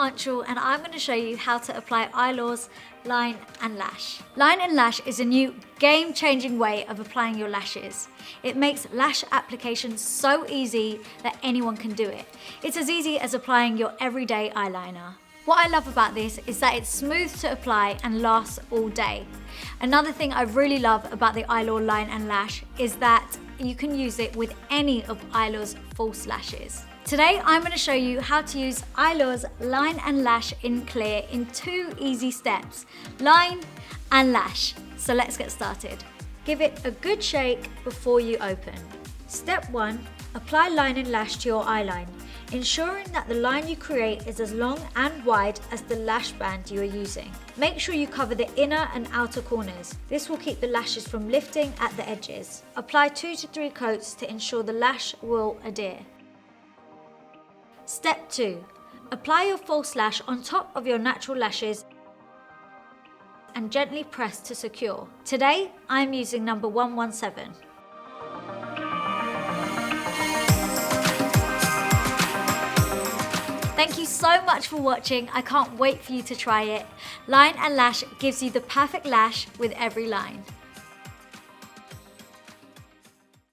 Anshul and I'm going to show you how to apply Eylure's Line and Lash. Line and Lash is a new game-changing way of applying your lashes. It makes lash application so easy that anyone can do it. It's as easy as applying your everyday eyeliner. What I love about this is that it's smooth to apply and lasts all day. Another thing I really love about the Eylure Line and Lash is that you can use it with any of Eylure's false lashes. Today I'm going to show you how to use Eylure's Line and Lash in Clear in 2 easy steps, line and lash. So let's get started. Give it a good shake before you open. Step 1. Apply line and lash to your eyeline, ensuring that the line you create is as long and wide as the lash band you are using. Make sure you cover the inner and outer corners. This will keep the lashes from lifting at the edges. Apply 2 to 3 coats to ensure the lash will adhere. Step 2. Apply your false lash on top of your natural lashes and gently press to secure. Today, I'm using number 117. Thank you so much for watching. I can't wait for you to try it. Line and Lash gives you the perfect lash with every line.